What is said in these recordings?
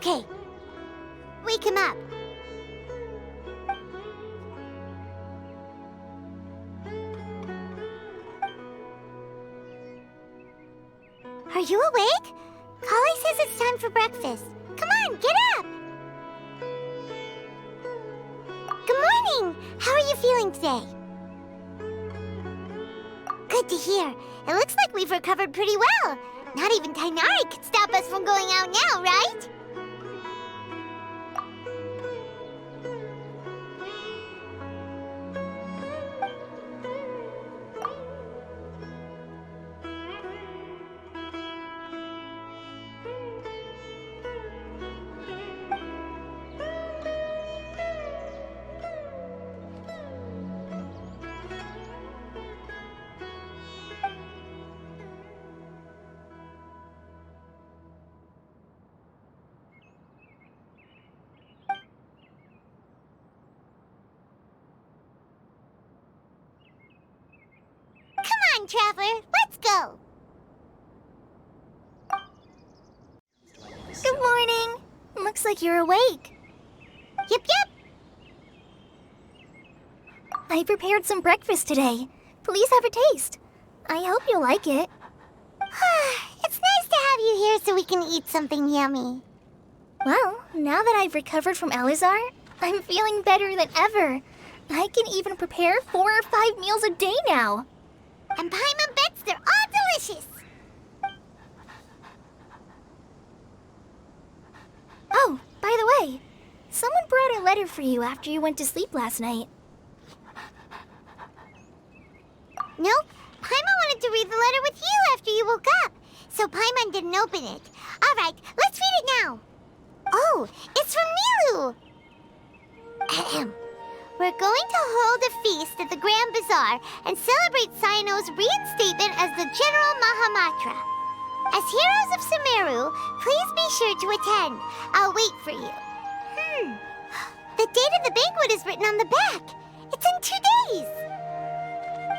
Okay. Wake him up. Are you awake? Kali says it's time for breakfast. Come on, get up! Good morning! How are you feeling today? Good to hear. It looks like we've recovered pretty well. Not even Tainari could stop us from going out now, right? Come on, Traveler, let's go! Good morning! Looks like you're awake. Yep. I prepared some breakfast today. Please have a taste. I hope you'll like it. It's nice to have you here so we can eat something yummy. Well, now that I've recovered from Elazar, I'm feeling better than ever. I can even prepare 4 or 5 meals a day now. And Paimon bets they're all delicious. Oh, by the way, someone brought a letter for you after you went to sleep last night. Nope, Paimon wanted to read the letter with you after you woke up, so Paimon didn't open it. All right, let's read it now. Oh, it's from Nilu. Ahem. We're going to hold a feast at the Grand Bazaar and celebrate Cyano's reinstatement as the General Mahamatra. As heroes of Sumeru, please be sure to attend. I'll wait for you. The date of the banquet is written on the back. It's in 2 days.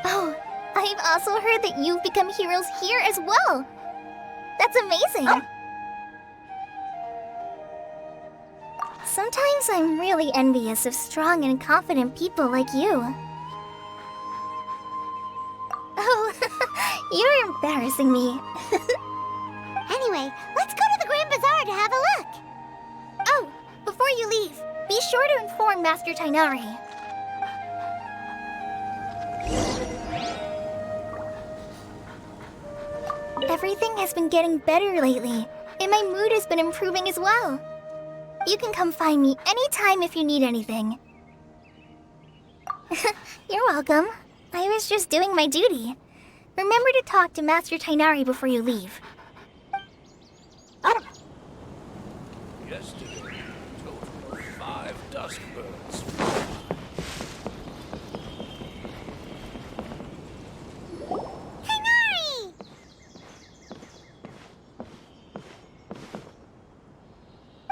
Oh, I've also heard that you've become heroes here as well. That's amazing. Sometimes I'm really envious of strong and confident people like you. Oh, you're embarrassing me. Anyway, let's go to the Grand Bazaar to have a look. Oh, before you leave, be sure to inform Master Tainari. Everything has been getting better lately, and my mood has been improving as well. You can come find me anytime if you need anything. You're welcome. I was just doing my duty. Remember to talk to Master Tainari before you leave. Yesterday, total of 5 dusk birds. Tainari!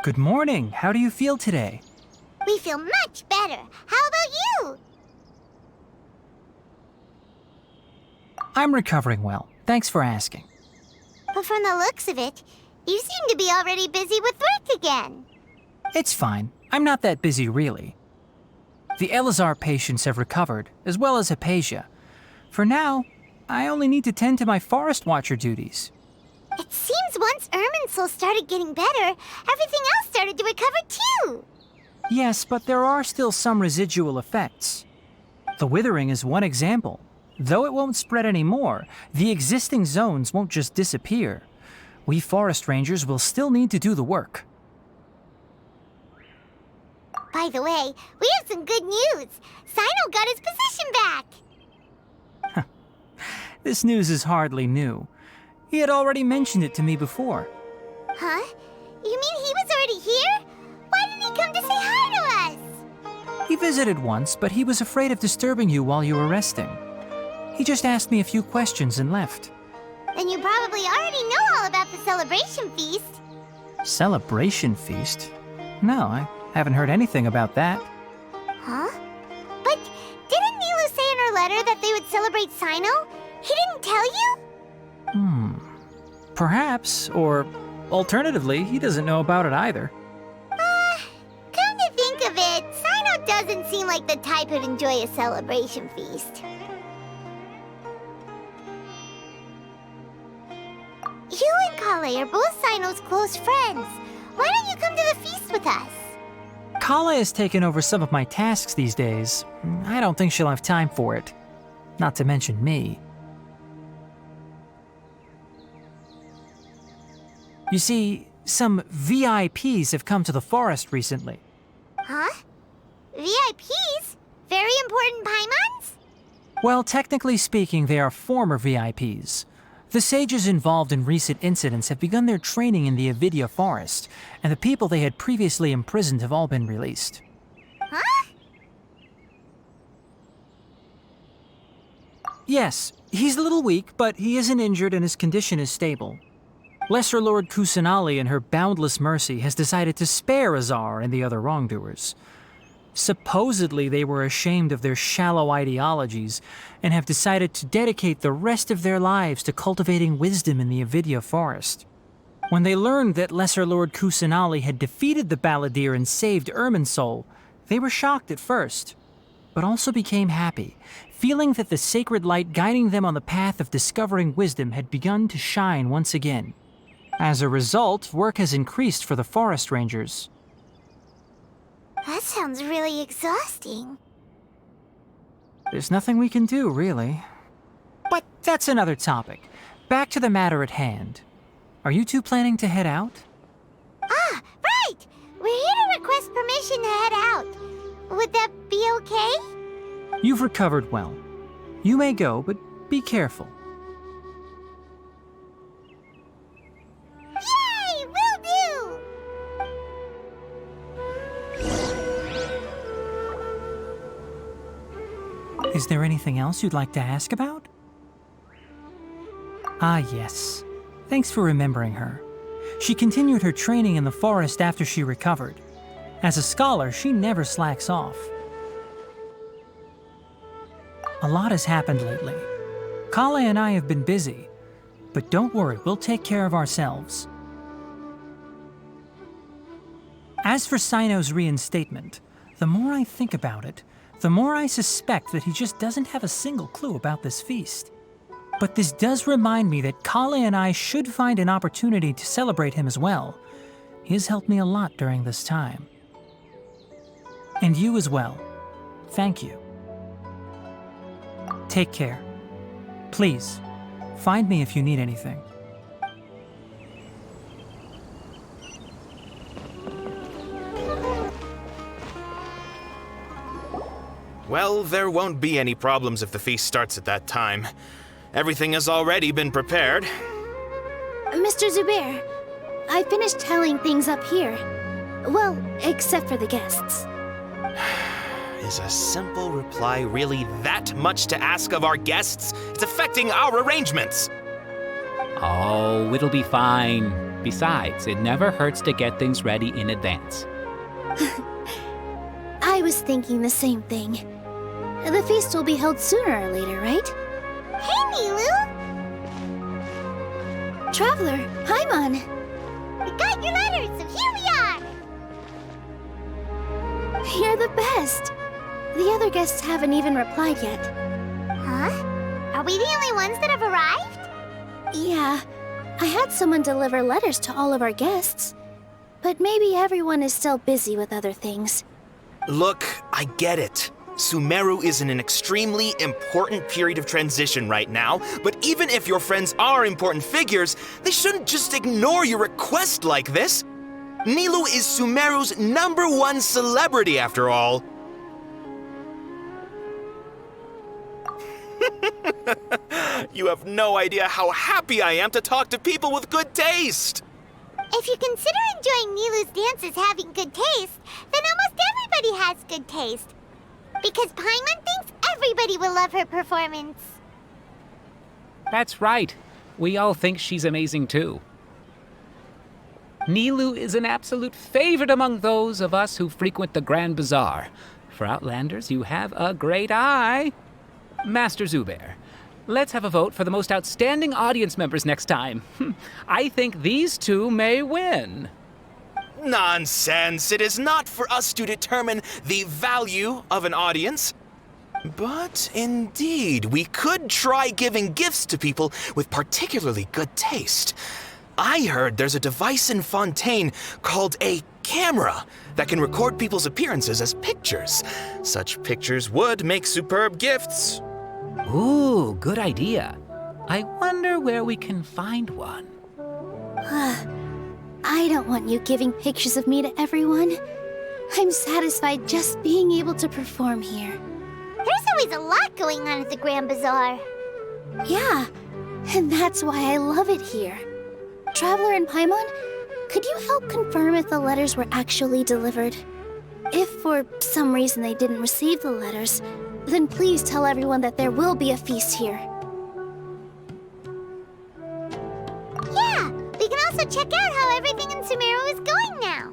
Good morning. How do you feel today? We feel much better. How about you? I'm recovering well. Thanks for asking. But from the looks of it, you seem to be already busy with work again. It's fine. I'm not that busy, really. The Elazar patients have recovered, as well as Hypatia. For now, I only need to tend to my Forest Watcher duties. It seems once Irminsul started getting better, everything else started to recover too. Yes, but there are still some residual effects. The withering is one example. Though it won't spread anymore, the existing zones won't just disappear. We forest rangers will still need to do the work. By the way, we have some good news. Cyno got his position back. This news is hardly new. He had already mentioned it to me before. Huh? You mean he was already here? Why didn't he come to say hi to us? He visited once, but he was afraid of disturbing you while you were resting. He just asked me a few questions and left. Then you probably already know all about the celebration feast. Celebration feast? No, I haven't heard anything about that. Huh? But didn't Nilu say in her letter that they would celebrate Cyno? He didn't tell you? Perhaps, or alternatively, he doesn't know about it either. like the type who'd enjoy a celebration feast. You and Kale are both Sino's close friends. Why don't you come to the feast with us? Kala has taken over some of my tasks these days. I don't think she'll have time for it. Not to mention me. You see, some VIPs have come to the forest recently. Huh? VIPs? Very important Paimons? Well, technically speaking, they are former VIPs. The sages involved in recent incidents have begun their training in the Avidya forest, and the people they had previously imprisoned have all been released. Huh? Yes, he's a little weak, but he isn't injured and his condition is stable. Lesser Lord Kusanali, in her boundless mercy, has decided to spare Azar and the other wrongdoers. Supposedly, they were ashamed of their shallow ideologies and have decided to dedicate the rest of their lives to cultivating wisdom in the Avidya forest. When they learned that Lesser Lord Kusanali had defeated the Balladeer and saved Irminsul, they were shocked at first, but also became happy, feeling that the sacred light guiding them on the path of discovering wisdom had begun to shine once again. As a result, work has increased for the forest rangers. That sounds really exhausting. There's nothing we can do, really. But that's another topic. Back to the matter at hand. Are you two planning to head out? Ah, right! We're here to request permission to head out. Would that be okay? You've recovered well. You may go, but be careful. Yay! Will do! Is there anything else you'd like to ask about? Ah, yes. Thanks for remembering her. She continued her training in the forest after she recovered. As a scholar, she never slacks off. A lot has happened lately. Kale and I have been busy, but don't worry, we'll take care of ourselves. As for Sino's reinstatement, the more I think about it, the more I suspect that he just doesn't have a single clue about this feast. But this does remind me that Kale and I should find an opportunity to celebrate him as well. He has helped me a lot during this time. And you as well. Thank you. Take care. Please, find me if you need anything. Well, there won't be any problems if the feast starts at that time. Everything has already been prepared. Mr. Zubair, I finished tallying things up here. Well, except for the guests. Is a simple reply really that much to ask of our guests? It's affecting our arrangements. Oh, it'll be fine. Besides, it never hurts to get things ready in advance. I was thinking the same thing. The feast will be held sooner or later, right? Hey, Nilu! Traveler, Paimon! We got your letters, so here we are! You're the best! The other guests haven't even replied yet. Huh? Are we the only ones that have arrived? Yeah, I had someone deliver letters to all of our guests. But maybe everyone is still busy with other things. Look, I get it. Sumeru is in an extremely important period of transition right now, but even if your friends are important figures, they shouldn't just ignore your request like this. Nilu is Sumeru's #1 celebrity, after all. You have no idea how happy I am to talk to people with good taste. If you consider enjoying Nilu's dances having good taste, then almost everybody has good taste. Because Paimon thinks everybody will love her performance. That's right. We all think she's amazing too. Nilu is an absolute favorite among those of us who frequent the Grand Bazaar. For Outlanders, you have a great eye. Master Zubair, let's have a vote for the most outstanding audience members next time. I think these two may win. Nonsense. It is not for us to determine the value of an audience. But indeed, we could try giving gifts to people with particularly good taste. I heard there's a device in Fontaine called a camera that can record people's appearances as pictures. Such pictures would make superb gifts. Ooh, good idea. I wonder where we can find one. I don't want you giving pictures of me to everyone. I'm satisfied just being able to perform here. There's always a lot going on at the Grand Bazaar. Yeah, and that's why I love it here. Traveler and Paimon, could you help confirm if the letters were actually delivered? If for some reason they didn't receive the letters, then please tell everyone that there will be a feast here. Yeah, we can also check out how everything in Sumeru is going now.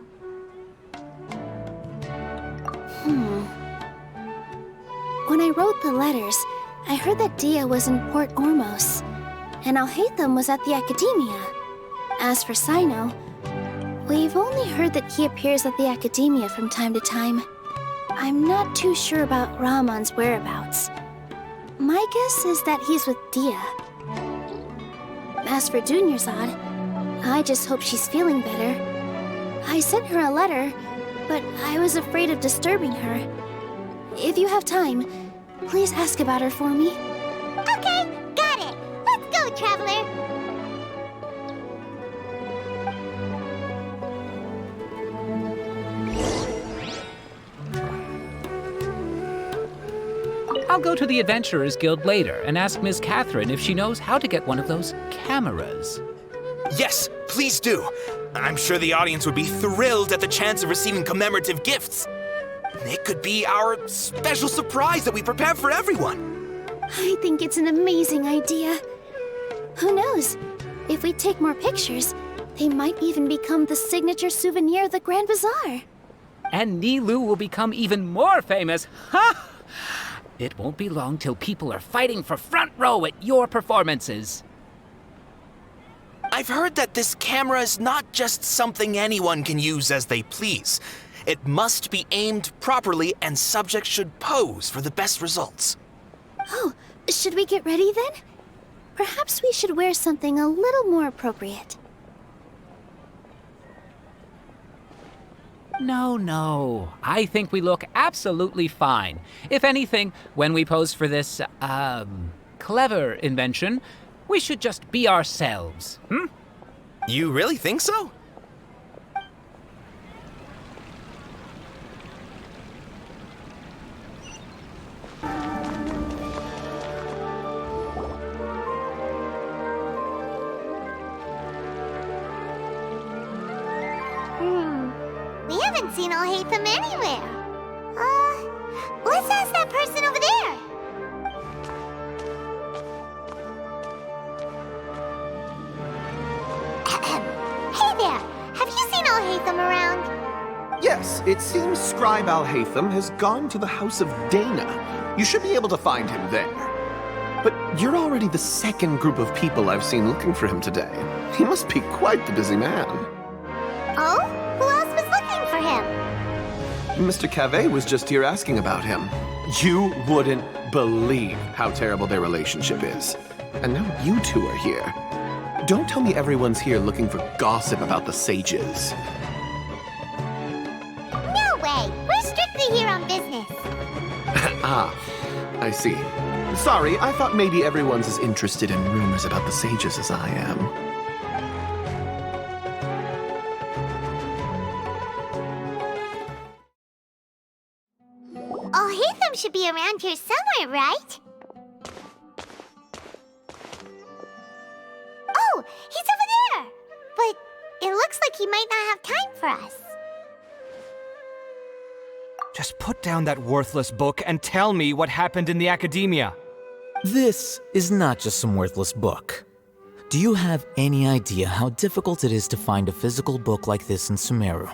When I wrote the letters, I heard that Dia was in Port Ormos, and Alhaitham was at the Academia. As for Sino, we've only heard that he appears at the Academia from time to time. I'm not too sure about Rahman's whereabouts. My guess is that he's with Dia. As for Dunyarzad, I just hope she's feeling better. I sent her a letter, but I was afraid of disturbing her. If you have time, please ask about her for me. Okay, got it. Let's go, Traveler. I'll go to the Adventurers Guild later and ask Miss Catherine if she knows how to get one of those cameras. Yes, please do. I'm sure the audience would be thrilled at the chance of receiving commemorative gifts. It could be our special surprise that we prepare for everyone. I think it's an amazing idea. Who knows? If we take more pictures, they might even become the signature souvenir of the Grand Bazaar. And Nilou will become even more famous. Ha! It won't be long till people are fighting for front row at your performances. I've heard that this camera is not just something anyone can use as they please. It must be aimed properly, and subjects should pose for the best results. Oh, should we get ready then? Perhaps we should wear something a little more appropriate. No. I think we look absolutely fine. If anything, when we pose for this, clever invention, we should just be ourselves, You really think so? We haven't seen Alhaitham anywhere. Let's ask that person over there. Hey there, have you seen Alhaitham around? Yes, it seems Scribe Alhaitham has gone to the House of Dana. You should be able to find him there. But you're already the second group of people I've seen looking for him today. He must be quite the busy man. Oh? Who else was looking for him? Mr. Cavey was just here asking about him. You wouldn't believe how terrible their relationship is. And now you two are here. Don't tell me everyone's here looking for gossip about the sages. No way. We're strictly here on business. Ah, I see. Sorry, I thought maybe everyone's as interested in rumors about the sages as I am. Alhaitham should be around here somewhere, right? Oh, he's over there! But it looks like he might not have time for us. Just put down that worthless book and tell me what happened in the Academia. This is not just some worthless book. Do you have any idea how difficult it is to find a physical book like this in Sumeru?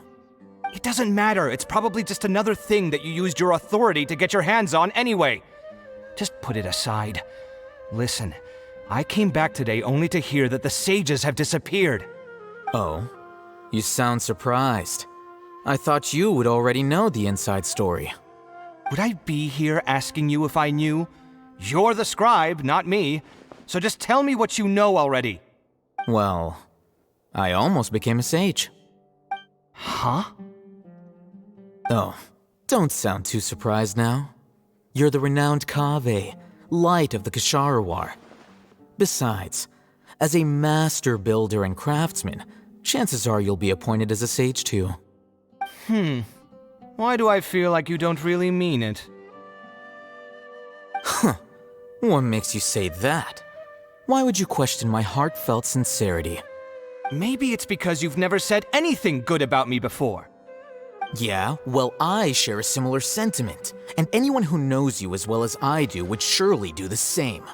It doesn't matter. It's probably just another thing that you used your authority to get your hands on anyway. Just put it aside. Listen, I came back today only to hear that the sages have disappeared. Oh, you sound surprised. I thought you would already know the inside story. Would I be here asking you if I knew? You're the scribe, not me. So just tell me what you know already. Well, I almost became a sage. Huh? Oh, don't sound too surprised now. You're the renowned Kaveh, light of the Ksharawar. Besides, as a master builder and craftsman, chances are you'll be appointed as a sage too. Why do I feel like you don't really mean it? What makes you say that? Why would you question my heartfelt sincerity? Maybe it's because you've never said anything good about me before. Yeah, well, I share a similar sentiment, and anyone who knows you as well as I do would surely do the same.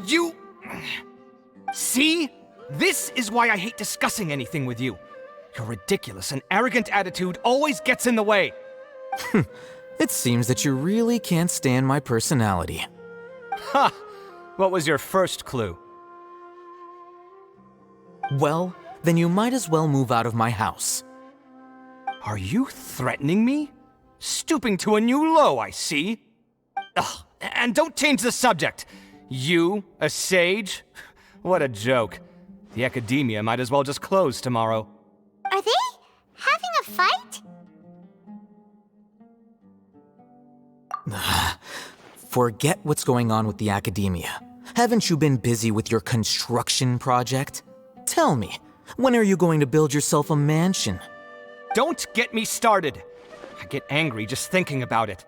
You... See? This is why I hate discussing anything with you. Your ridiculous and arrogant attitude always gets in the way. It seems that you really can't stand my personality. Ha! What was your first clue? Well, then you might as well move out of my house. Are you threatening me? Stooping to a new low, I see. Ugh, and don't change the subject. You, a sage? What a joke. The academia might as well just close tomorrow. Are they having a fight? Forget what's going on with the academia. Haven't you been busy with your construction project? Tell me, when are you going to build yourself a mansion? Don't get me started. I get angry just thinking about it.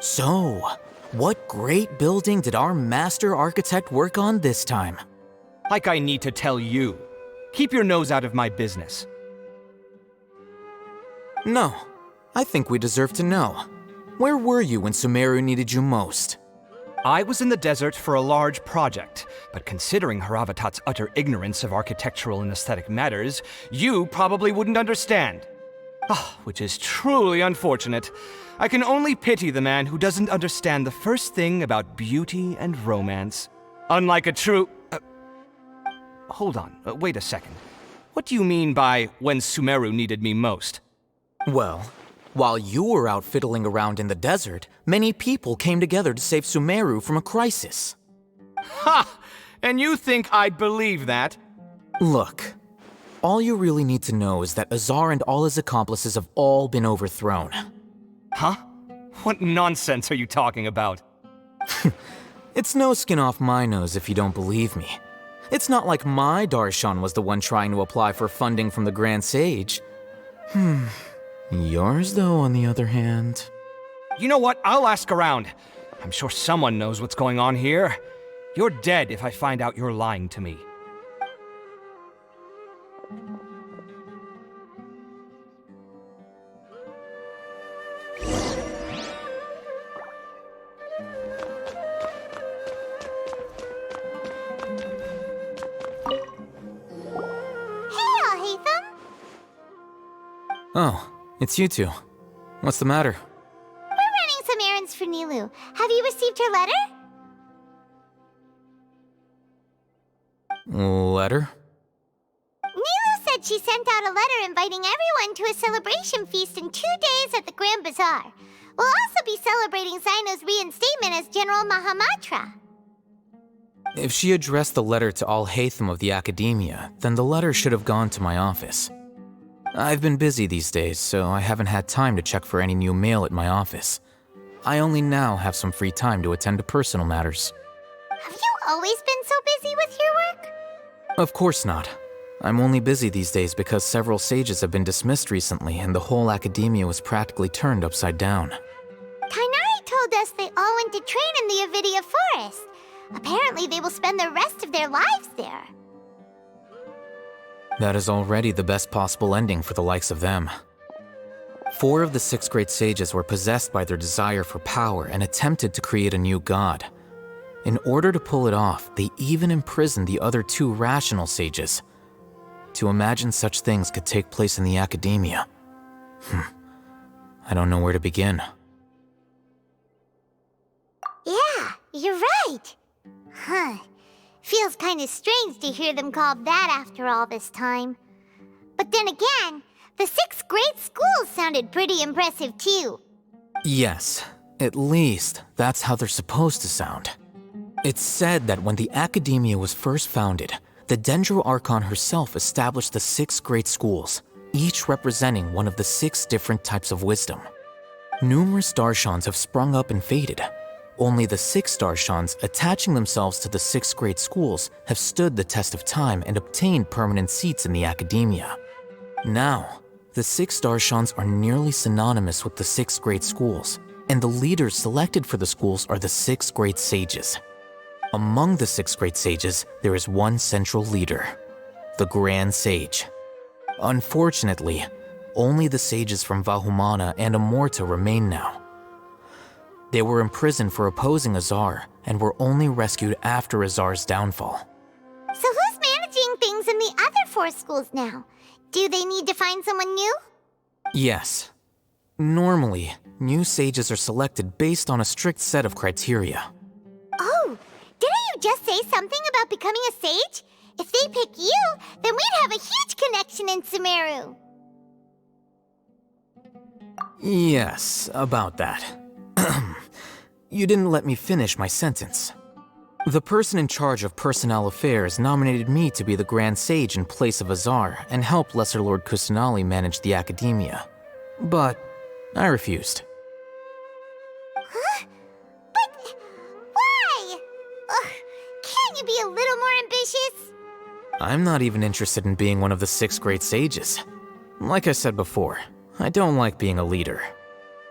So, what great building did our master architect work on this time? Like I need to tell you. Keep your nose out of my business. No, I think we deserve to know. Where were you when Sumeru needed you most? I was in the desert for a large project, but considering Haravatat's utter ignorance of architectural and aesthetic matters, you probably wouldn't understand. Which is truly unfortunate. I can only pity the man who doesn't understand the first thing about beauty and romance. Unlike a true... hold on, wait a second. What do you mean by when Sumeru needed me most? Well, while you were out fiddling around in the desert, many people came together to save Sumeru from a crisis. Ha! And you think I'd believe that? Look, all you really need to know is that Azar and all his accomplices have all been overthrown. Huh? What nonsense are you talking about? It's no skin off my nose if you don't believe me. It's not like my Darshan was the one trying to apply for funding from the Grand Sage. Yours, though, on the other hand... You know what? I'll ask around. I'm sure someone knows what's going on here. You're dead if I find out you're lying to me. Oh, it's you two. What's the matter? We're running some errands for Nilu. Have you received her letter? Letter? Nilu said she sent out a letter inviting everyone to a celebration feast in 2 days at the Grand Bazaar. We'll also be celebrating Zaino's reinstatement as General Mahamatra. If she addressed the letter to all Hatham of the Academia, then the letter should have gone to my office. I've been busy these days, so I haven't had time to check for any new mail at my office. I only now have some free time to attend to personal matters. Have you always been so busy with your work? Of course not. I'm only busy these days because several sages have been dismissed recently and the whole academia was practically turned upside down. Kainari told us they all went to train in the Avidia Forest. Apparently they will spend the rest of their lives there. That is already the best possible ending for the likes of them. 4 of the 6 great sages were possessed by their desire for power and attempted to create a new god. In order to pull it off, they even imprisoned the other 2 rational sages. To imagine such things could take place in the academia. I don't know where to begin. Yeah, you're right. Feels kind of strange to hear them called that after all this time. But then again, The 6th grade school sounded pretty impressive too. Yes, at least that's how they're supposed to sound. It's said that when the Academia was first founded, the Dendro Archon herself established the 6 great schools, each representing one of the 6 different types of wisdom. Numerous Darshans have sprung up and faded. Only the 6 Darshans attaching themselves to the 6 great schools have stood the test of time and obtained permanent seats in the Academia. Now, the 6 Darshans are nearly synonymous with the 6 great schools, and the leaders selected for the schools are the 6 great sages. Among the 6 great sages, there is one central leader, the Grand Sage. Unfortunately, only the sages from Vahumana and Amorta remain now. They were imprisoned for opposing Azar and were only rescued after Azar's downfall. So who's managing things in the other 4 schools now? Do they need to find someone new? Yes. Normally, new sages are selected based on a strict set of criteria. Oh, didn't you just say something about becoming a sage? If they pick you, then we'd have a huge connection in Sumeru. Yes, about that. You didn't let me finish my sentence. The person in charge of personnel affairs nominated me to be the Grand Sage in place of Azar and help Lesser Lord Kusanali manage the Academia. But I refused. Huh? But why? Ugh, can't you be a little more ambitious? I'm not even interested in being one of the 6 great sages. Like I said before, I don't like being a leader.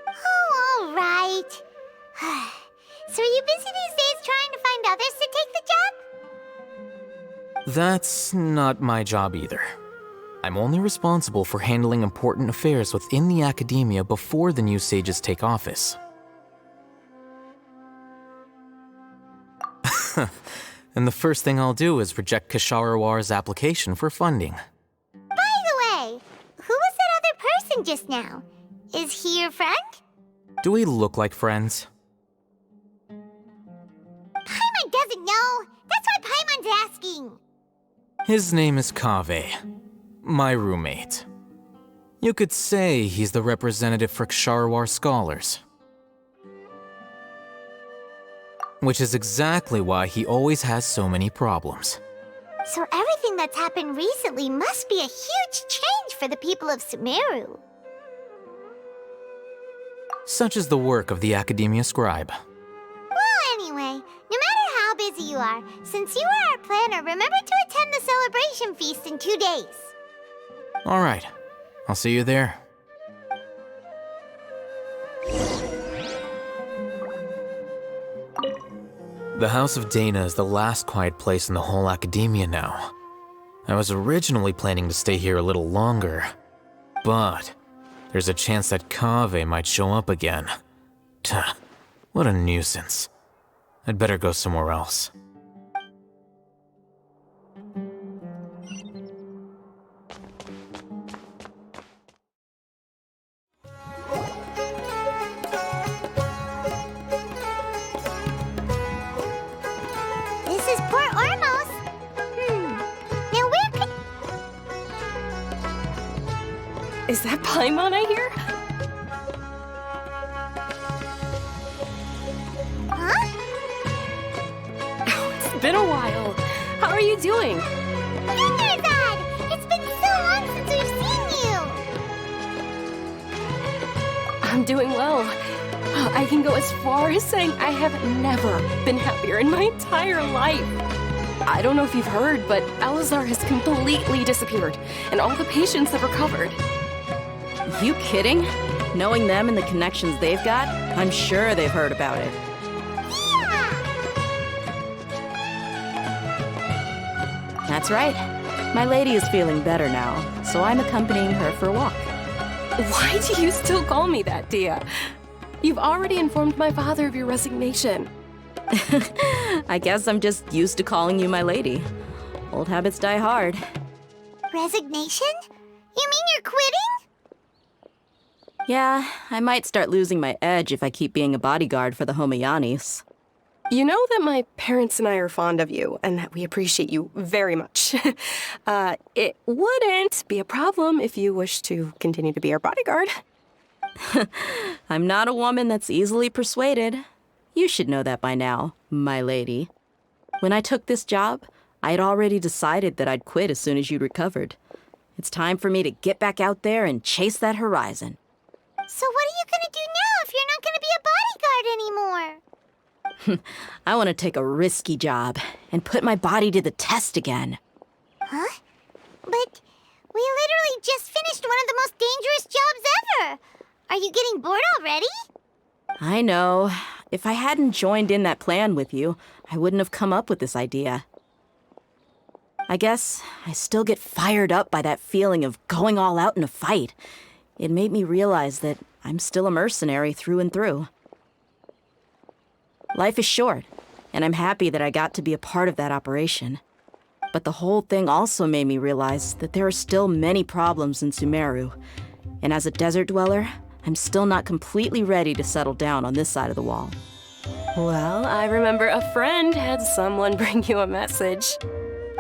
Oh, all right. So are you busy these days trying to find others to take the job? That's not my job either. I'm only responsible for handling important affairs within the Academia before the new sages take office. And the first thing I'll do is reject Kasharawar's application for funding. By the way, who was that other person just now? Is he your friend? Do we look like friends? Paimon doesn't know. That's why Paimon's asking. His name is Kaveh, my roommate. You could say he's the representative for Ksharawar scholars. Which is exactly why he always has so many problems. So everything that's happened recently must be a huge change for the people of Sumeru. Such is the work of the Academia Scribe. Well, anyway, no matter how busy you are, since you are our planner, remember to attend the celebration feast in 2 days. All right, I'll see you there. The House of Dana is the last quiet place in the whole Academia now. I was originally planning to stay here a little longer, but there's a chance that Kaveh might show up again. Tuh, what a nuisance. I'd better go somewhere else. This is Port Ormos. Now where could... Is that Paimon I hear? Huh? Oh, it's been a while. How are you doing? Thunderzad! It's been so long since we've seen you! I'm doing well. I can go as far as saying I have never been happier in my entire life. I don't know if you've heard, but Alizar has completely disappeared, and all the patients have recovered. You kidding? Knowing them and the connections they've got, I'm sure they've heard about it. Yeah! That's right. My lady is feeling better now, so I'm accompanying her for a walk. Why do you still call me that, Dia? You've already informed my father of your resignation. I guess I'm just used to calling you my lady. Old habits die hard. Resignation? You mean you're quitting? Yeah, I might start losing my edge if I keep being a bodyguard for the Homayanis. You know that my parents and I are fond of you, and that we appreciate you very much. It wouldn't be a problem if you wish to continue to be our bodyguard. I'm not a woman that's easily persuaded. You should know that by now, my lady. When I took this job, I'd already decided that I'd quit as soon as you'd recovered. It's time for me to get back out there and chase that horizon. So what are you gonna do now if you're not gonna be a bodyguard anymore? I want to take a risky job and put my body to the test again. Huh? But we literally just finished one of the most dangerous jobs ever. Are you getting bored already? I know. If I hadn't joined in that plan with you, I wouldn't have come up with this idea. I guess I still get fired up by that feeling of going all out in a fight. It made me realize that I'm still a mercenary through and through. Life is short, and I'm happy that I got to be a part of that operation. But the whole thing also made me realize that there are still many problems in Sumeru. And as a desert dweller, I'm still not completely ready to settle down on this side of the wall. Well, I remember a friend had someone bring you a message.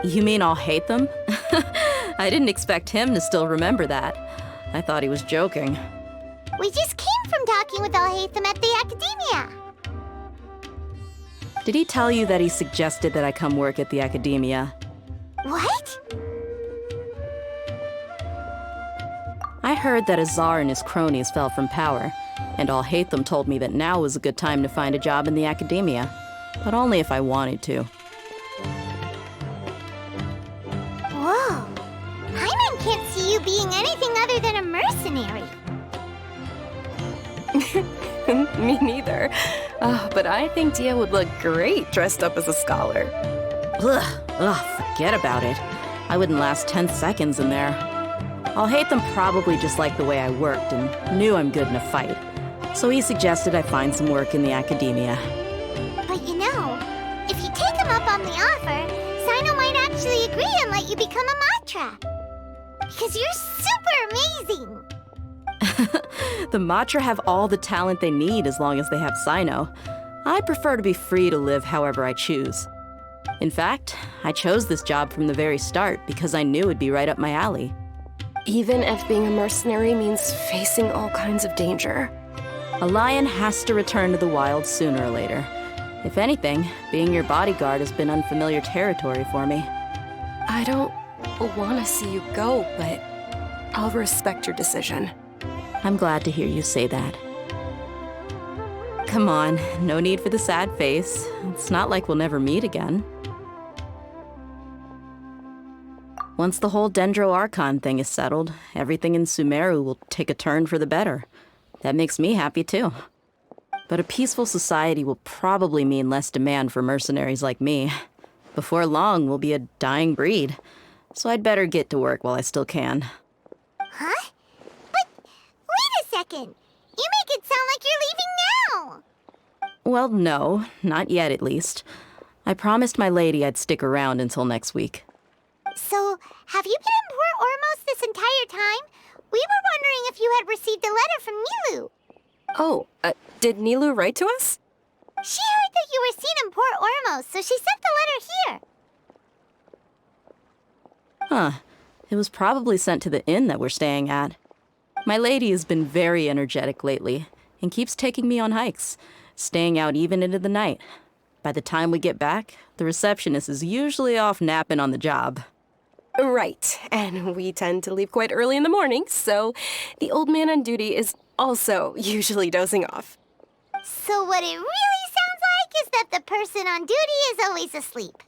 You mean I'll hate them? I didn't expect him to still remember that. I thought he was joking. We just came from talking with Alhaitham at the Academia. Did he tell you that he suggested that I come work at the Academia? What? I heard that Azar and his cronies fell from power, and Alhaitham told me that now was a good time to find a job in the Academia, but only if I wanted to. Whoa. Paimon can't see you being anything other than a mercenary. Me neither. But I think Dia would look great dressed up as a scholar. Forget about it. I wouldn't last 10 seconds in there. Alhaitham probably just liked the way I worked and knew I'm good in a fight. So he suggested I find some work in the Academia. But you know, if you take him up on the offer, Sino might actually agree and let you become a Matra. Because you're super amazing. The Matra have all the talent they need as long as they have Sino. I prefer to be free to live however I choose. In fact, I chose this job from the very start because I knew it'd be right up my alley. Even if being a mercenary means facing all kinds of danger. A lion has to return to the wild sooner or later. If anything, being your bodyguard has been unfamiliar territory for me. I don't want to see you go, but I'll respect your decision. I'm glad to hear you say that. Come on, no need for the sad face. It's not like we'll never meet again. Once the whole Dendro Archon thing is settled, everything in Sumeru will take a turn for the better. That makes me happy too. But a peaceful society will probably mean less demand for mercenaries like me. Before long, we'll be a dying breed. So I'd better get to work while I still can. Huh? But wait a second. You make it sound like you're leaving now. Well, no, not yet at least. I promised my lady I'd stick around until next week. So, have you been in Port Ormos this entire time? We were wondering if you had received a letter from Nilu. Oh, did Nilu write to us? She heard that you were seen in Port Ormos, so she sent the letter here. Huh. It was probably sent to the inn that we're staying at. My lady has been very energetic lately and keeps taking me on hikes, staying out even into the night. By the time we get back, the receptionist is usually off napping on the job. Right, and we tend to leave quite early in the morning, so the old man on duty is also usually dozing off. So what it really sounds like is that the person on duty is always asleep.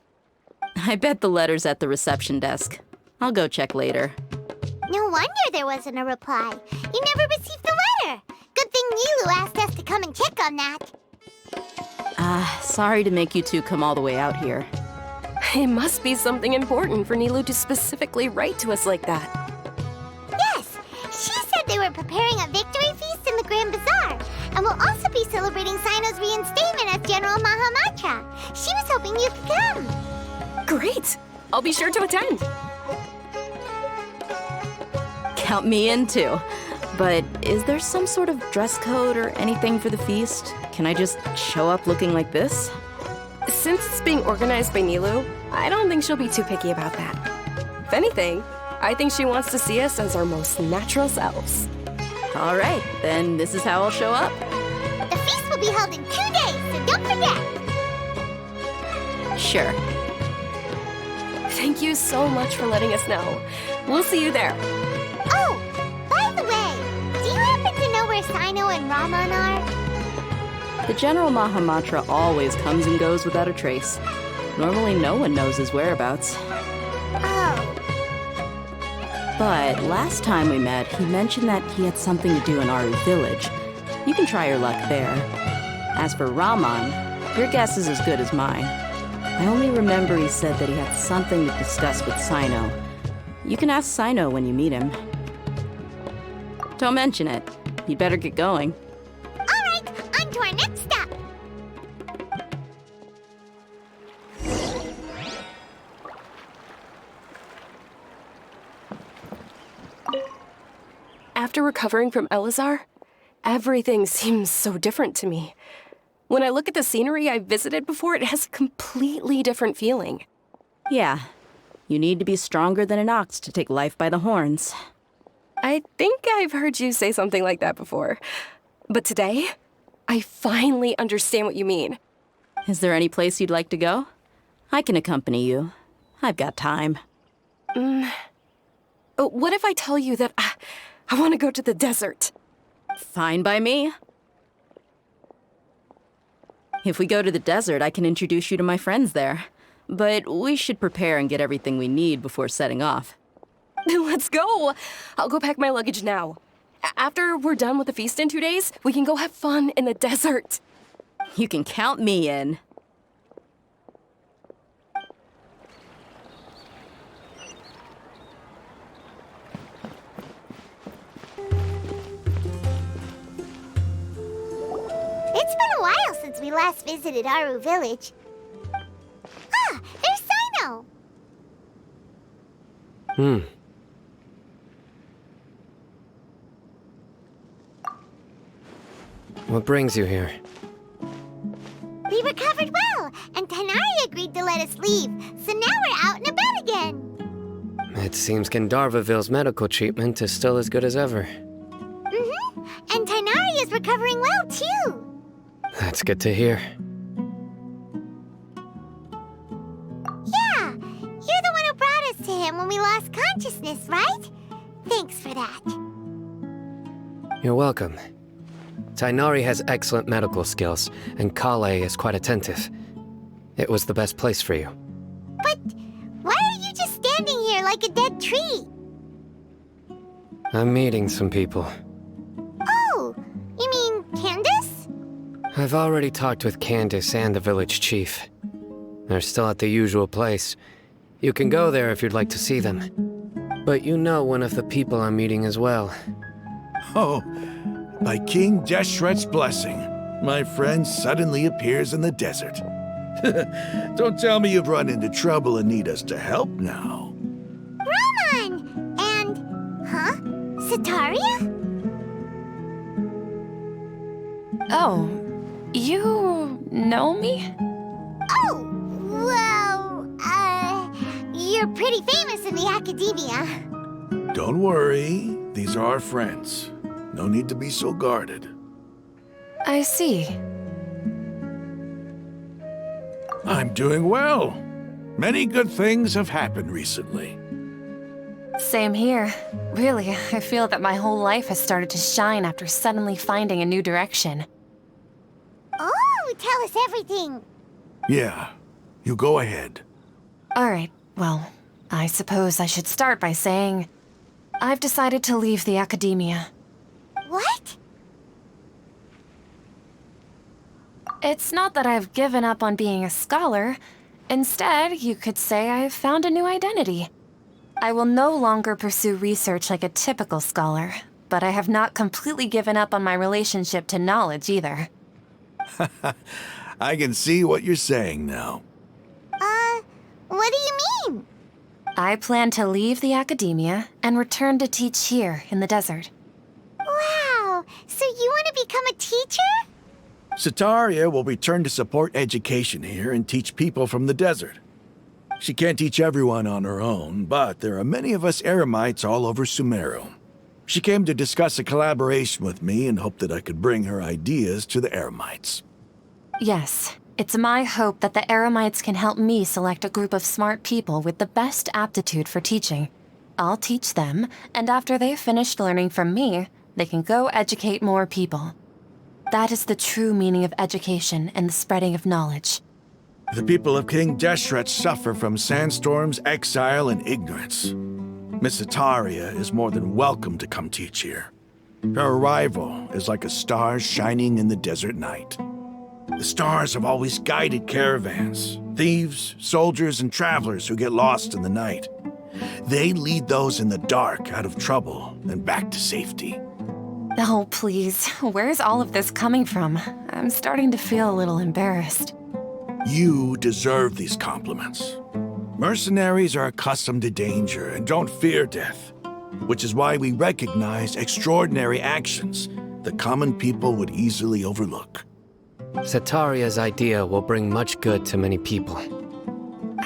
I bet the letter's at the reception desk. I'll go check later. No wonder there wasn't a reply. You never received the letter. Good thing Nilu asked us to come and check on that. Sorry to make you two come all the way out here. It must be something important for Nilu to specifically write to us like that. Yes, she said they were preparing a victory feast in the Grand Bazaar, and will also be celebrating Sino's reinstatement as General Mahamatra. She was hoping you could come. Great! I'll be sure to attend. Count me in too. But is there some sort of dress code or anything for the feast? Can I just show up looking like this? Since it's being organized by Nilu, I don't think she'll be too picky about that. If anything, I think she wants to see us as our most natural selves. All right, then this is how I'll show up. The feast will be held in 2 days, so don't forget. Sure. Thank you so much for letting us know. We'll see you there. Oh, by the way, do you happen to know where Sino and Raman are? The General Mahamatra always comes and goes without a trace. Normally no one knows his whereabouts. Oh, But last time we met, he mentioned that he had something to do in Aru village. You can try your luck there. As for Raman, your guess is as good as mine. I only remember he said that he had something to discuss with Sino. You can ask Sino when you meet him. Don't mention it. You'd better get going. all right, on to our next stop. After recovering from Elazar, everything seems so different to me. When I look at the scenery I visited before, it has a completely different feeling. Yeah, you need to be stronger than an ox to take life by the horns. I think I've heard you say something like that before. But today, I finally understand what you mean. Is there any place you'd like to go? I can accompany you. I've got time. What if I tell you that I want to go to the desert? Fine by me. If we go to the desert, I can introduce you to my friends there. But we should prepare and get everything we need before setting off. Let's go! I'll go pack my luggage now. After we're done with the feast in 2 days, we can go have fun in the desert. You can count me in. It's been a while since we last visited Aru village. Ah, there's Sino. What brings you here? We recovered well, and Tanari agreed to let us leave, so now we're out and about again. It seems Gandharvaville's medical treatment is still as good as ever. And Tanari is recovering well, too. That's good to hear. Yeah, you're the one who brought us to him when we lost consciousness, right? Thanks for that. You're welcome. Tainari has excellent medical skills, and Kale is quite attentive. It was the best place for you. But why are you just standing here like a dead tree? I'm meeting some people. Oh, you mean Candace? I've already talked with Candace and the village chief. They're still at the usual place. You can go there if you'd like to see them. But you know one of the people I'm meeting as well. Oh, by King Deshret's blessing, my friend suddenly appears in the desert. Don't tell me you've run into trouble and need us to help now. Raman! And, Sataria? Oh, you know me? Oh, well, you're pretty famous in the academia. Don't worry, these are our friends. No need to be so guarded. I see. I'm doing well. Many good things have happened recently. Same here. Really, I feel that my whole life has started to shine after suddenly finding a new direction. Oh, tell us everything. Yeah, you go ahead. All right, well, I suppose I should start by saying I've decided to leave the academia. What? It's not that I've given up on being a scholar. Instead, you could say I've found a new identity. I will no longer pursue research like a typical scholar, but I have not completely given up on my relationship to knowledge either. I can see what you're saying now. What do you mean? I plan to leave the academia and return to teach here in the desert. Wow, so you want to become a teacher? Sataria will return to support education here and teach people from the desert. She can't teach everyone on her own, but there are many of us Eremites all over Sumeru. She came to discuss a collaboration with me and hoped that I could bring her ideas to the Eremites. Yes, it's my hope that the Eremites can help me select a group of smart people with the best aptitude for teaching. I'll teach them, and after they've finished learning from me, they can go educate more people. That is the true meaning of education and the spreading of knowledge. The people of King Deshret suffer from sandstorms, exile, and ignorance. Miss Sataria is more than welcome to come teach here. Her arrival is like a star shining in the desert night. The stars have always guided caravans, thieves, soldiers, and travelers who get lost in the night. They lead those in the dark out of trouble and back to safety. Oh, please. Where's all of this coming from? I'm starting to feel a little embarrassed. You deserve these compliments. Mercenaries are accustomed to danger and don't fear death, which is why we recognize extraordinary actions that common people would easily overlook. Sataria's idea will bring much good to many people.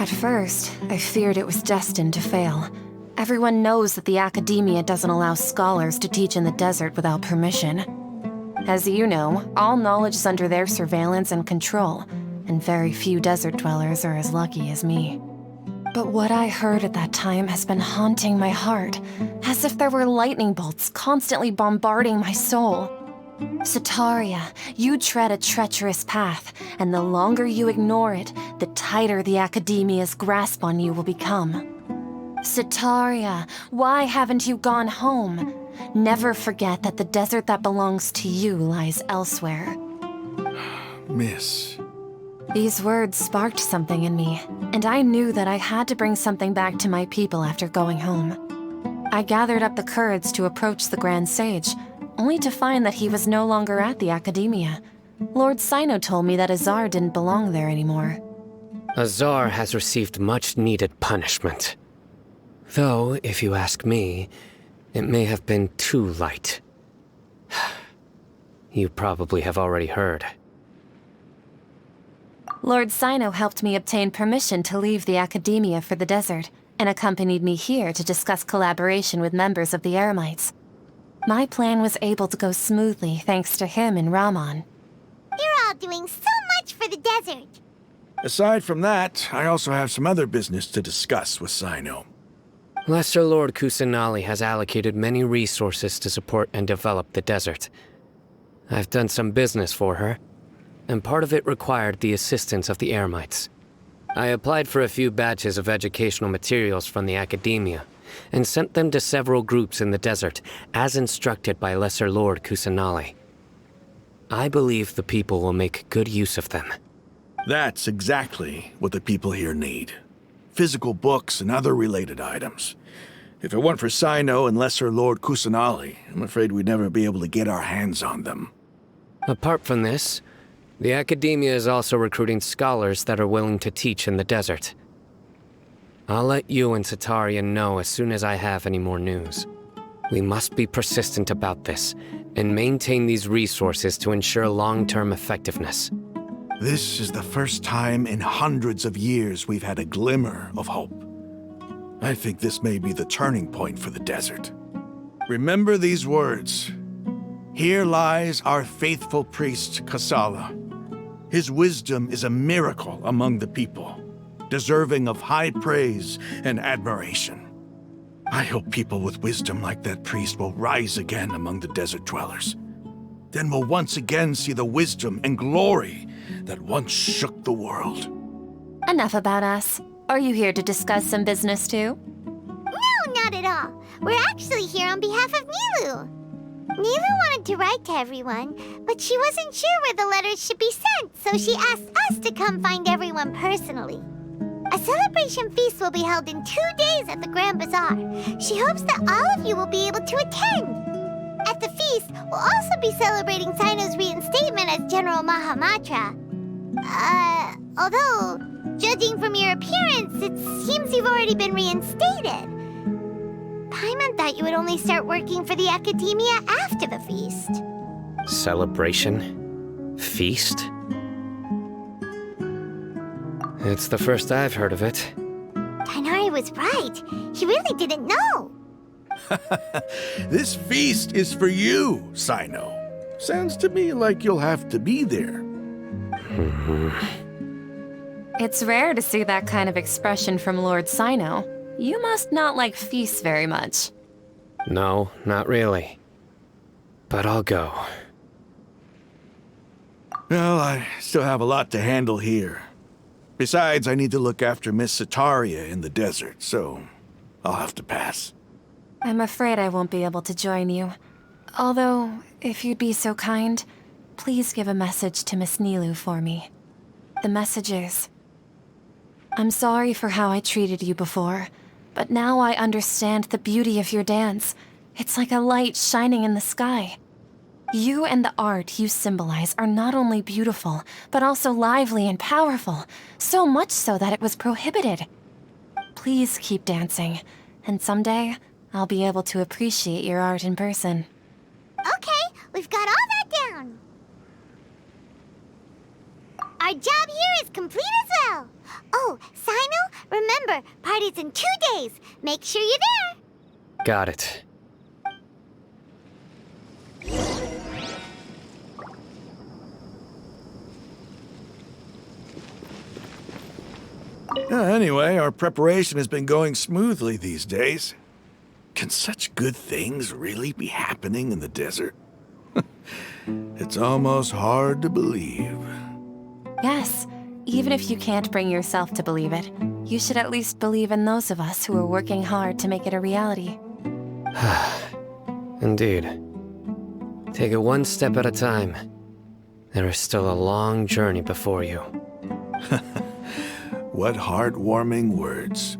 At first, I feared it was destined to fail. Everyone knows that the academia doesn't allow scholars to teach in the desert without permission. As you know, all knowledge is under their surveillance and control, and very few desert dwellers are as lucky as me. But what I heard at that time has been haunting my heart, as if there were lightning bolts constantly bombarding my soul. Sataria, you tread a treacherous path, and the longer you ignore it, the tighter the academia's grasp on you will become. Sataria, why haven't you gone home? Never forget that the desert that belongs to you lies elsewhere. Miss. These words sparked something in me, and I knew that I had to bring something back to my people after going home. I gathered up the courage to approach the Grand Sage, only to find that he was no longer at the Academia. Lord Sino told me that Azar didn't belong there anymore. Azar has received much-needed punishment. Though, if you ask me, it may have been too light. You probably have already heard. Lord Sino helped me obtain permission to leave the Academia for the desert, and accompanied me here to discuss collaboration with members of the Eremites. My plan was able to go smoothly thanks to him and Rahman. You're all doing so much for the desert. Aside from that, I also have some other business to discuss with Sino. Lesser Lord Kusanali has allocated many resources to support and develop the desert. I've done some business for her, and part of it required the assistance of the Eremites. I applied for a few batches of educational materials from the Academia, and sent them to several groups in the desert, as instructed by Lesser Lord Kusanali. I believe the people will make good use of them. That's exactly what the people here need. Physical books and other related items. If it weren't for Sino and Lesser Lord Kusanali, I'm afraid we'd never be able to get our hands on them. Apart from this, the Academia is also recruiting scholars that are willing to teach in the desert. I'll let you and Sataria know as soon as I have any more news. We must be persistent about this, and maintain these resources to ensure long-term effectiveness. This is the first time in hundreds of years we've had a glimmer of hope. I think this may be the turning point for the desert. Remember these words. Here lies our faithful priest, Kasala. His wisdom is a miracle among the people, deserving of high praise and admiration. I hope people with wisdom like that priest will rise again among the desert dwellers. Then we'll once again see the wisdom and glory that once shook the world. Enough about us. Are you here to discuss some business too? No, not at all. We're actually here on behalf of Nilu. Nilu wanted to write to everyone, but she wasn't sure where the letters should be sent, so she asked us to come find everyone personally. A celebration feast will be held in 2 days at the Grand Bazaar. She hopes that all of you will be able to attend. At the feast, we'll also be celebrating Sino's reinstatement as General Mahamatra. Although, judging from your appearance, it seems you've already been reinstated. Paimon thought you would only start working for the Academia after the feast. Celebration? Feast? It's the first I've heard of it. Tighnari was right. He really didn't know. This feast is for you, Sino. Sounds to me like you'll have to be there. It's rare to see that kind of expression from Lord Sino. You must not like feasts very much. No, not really. But I'll go. Well, I still have a lot to handle here. Besides, I need to look after Miss Sataria in the desert, so I'll have to pass. I'm afraid I won't be able to join you. Although, if you'd be so kind, please give a message to Miss Nilu for me. The message is, I'm sorry for how I treated you before, but now I understand the beauty of your dance. It's like a light shining in the sky. You and the art you symbolize are not only beautiful, but also lively and powerful, so much so that it was prohibited. Please keep dancing, and someday I'll be able to appreciate your art in person. Okay, we've got all that down. Our job here is complete as well. Oh, Sino, remember, party's in 2 days. Make sure you're there. Got it. Anyway, our preparation has been going smoothly these days. Can such good things really be happening in the desert? It's almost hard to believe. Yes, even if you can't bring yourself to believe it, you should at least believe in those of us who are working hard to make it a reality. Indeed. Take it one step at a time. There is still a long journey before you. What heartwarming words.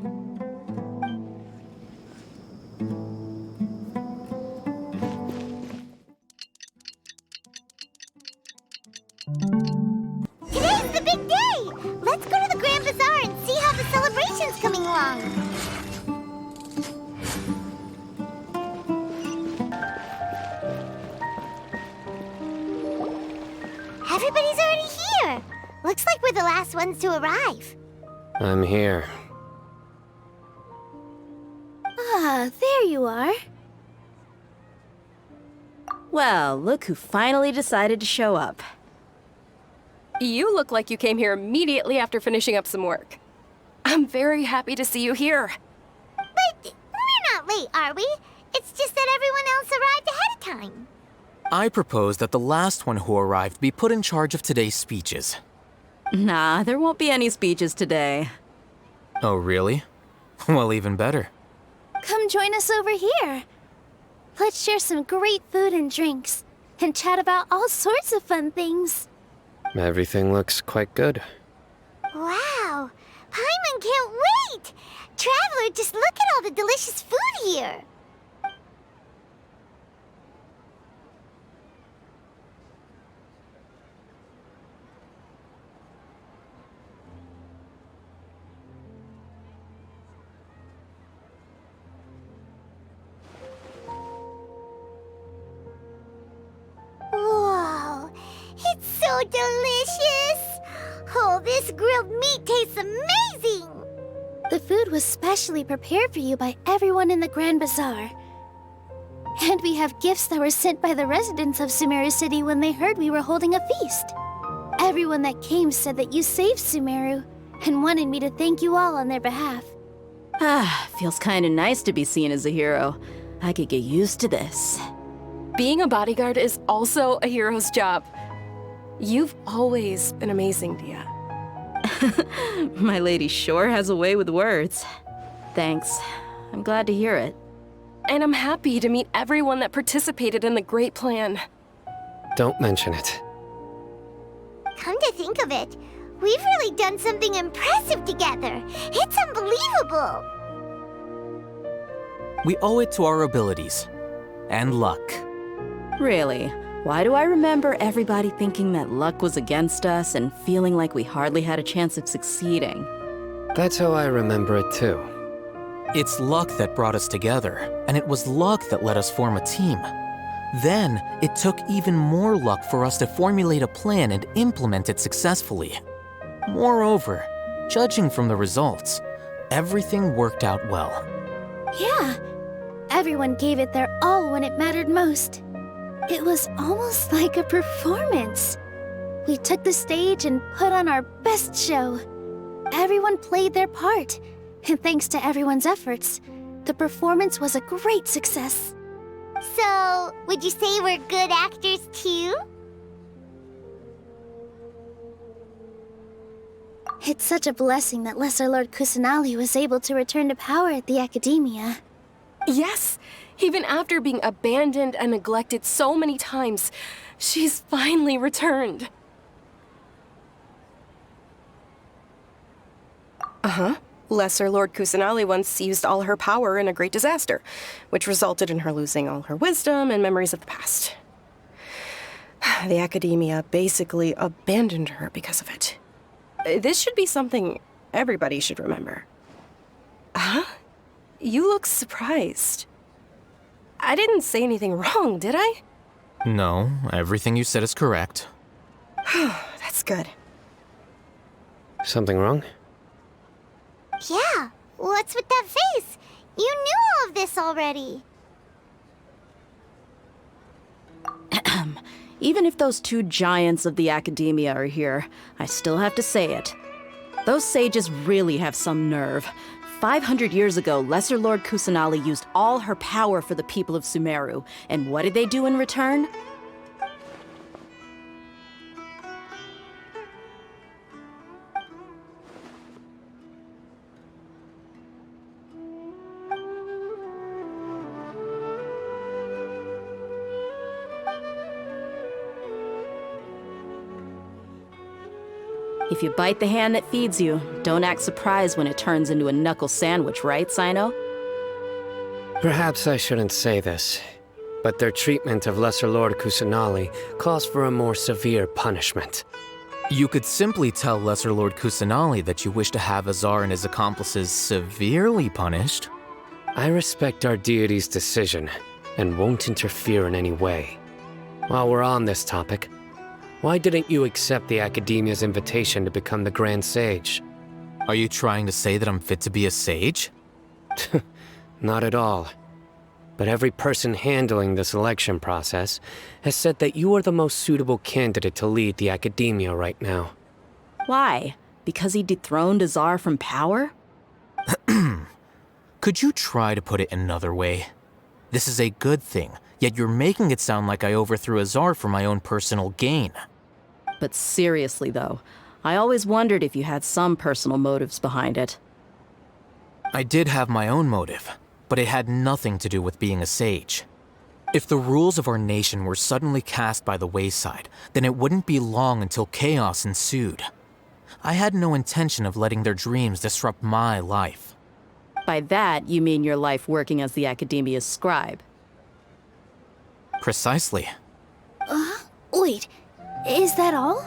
Today's the big day! Let's go to the Grand Bazaar and see how the celebration's coming along. Everybody's already here. Looks like we're the last ones to arrive. I'm here. Ah, there you are. Well, look who finally decided to show up. You look like you came here immediately after finishing up some work. I'm very happy to see you here. But we're not late, are we? It's just that everyone else arrived ahead of time. I propose that the last one who arrived be put in charge of today's speeches. Nah, there won't be any speeches today. Oh, really? Well, even better. Come join us over here. Let's share some great food and drinks, and chat about all sorts of fun things. Everything looks quite good. Wow! Paimon can't wait! Traveler, just look at all the delicious food here! Whoa! It's so delicious! Oh, this grilled meat tastes amazing! The food was specially prepared for you by everyone in the Grand Bazaar. And we have gifts that were sent by the residents of Sumeru City when they heard we were holding a feast. Everyone that came said that you saved Sumeru and wanted me to thank you all on their behalf. Ah, feels kinda nice to be seen as a hero. I could get used to this. Being a bodyguard is also a hero's job. You've always been amazing, Dia. My lady sure has a way with words. Thanks. I'm glad to hear it. And I'm happy to meet everyone that participated in the great plan. Don't mention it. Come to think of it, we've really done something impressive together. It's unbelievable! We owe it to our abilities. And luck. Really? Why do I remember everybody thinking that luck was against us and feeling like we hardly had a chance of succeeding? That's how I remember it too. It's luck that brought us together, and it was luck that let us form a team. Then, it took even more luck for us to formulate a plan and implement it successfully. Moreover, judging from the results, everything worked out well. Yeah, everyone gave it their all when it mattered most. It was almost like a performance. We took the stage and put on our best show. Everyone played their part, and thanks to everyone's efforts, the performance was a great success. So, would you say we're good actors too? It's such a blessing that Lesser Lord Kusanali was able to return to power at the Academia. Yes! Even after being abandoned and neglected so many times, she's finally returned. Uh-huh. Lesser Lord Kusanali once used all her power in a great disaster, which resulted in her losing all her wisdom and memories of the past. The Academia basically abandoned her because of it. This should be something everybody should remember. Huh? You look surprised. I didn't say anything wrong, did I? No, everything you said is correct. That's good. Something wrong? Yeah, what's with that face? You knew all of this already. Even if those two giants of the Academia are here, I still have to say it. Those sages really have some nerve. 500 years ago, Lesser Lord Kusanali used all her power for the people of Sumeru, and what did they do in return? If you bite the hand that feeds you, don't act surprised when it turns into a knuckle sandwich, right, Sino? Perhaps I shouldn't say this, but their treatment of Lesser Lord Kusanali calls for a more severe punishment. You could simply tell Lesser Lord Kusanali that you wish to have Azar and his accomplices severely punished. I respect our deity's decision, and won't interfere in any way. While we're on this topic, why didn't you accept the Academia's invitation to become the Grand Sage? Are you trying to say that I'm fit to be a sage? Not at all. But every person handling the selection process has said that you are the most suitable candidate to lead the Academia right now. Why? Because he dethroned Azar from power? Could you try to put it another way? This is a good thing, yet you're making it sound like I overthrew Azar for my own personal gain. But seriously, though, I always wondered if you had some personal motives behind it. I did have my own motive, but it had nothing to do with being a sage. If the rules of our nation were suddenly cast by the wayside, then it wouldn't be long until chaos ensued. I had no intention of letting their dreams disrupt my life. By that, you mean your life working as the Academia's scribe? Precisely. Wait, is that all?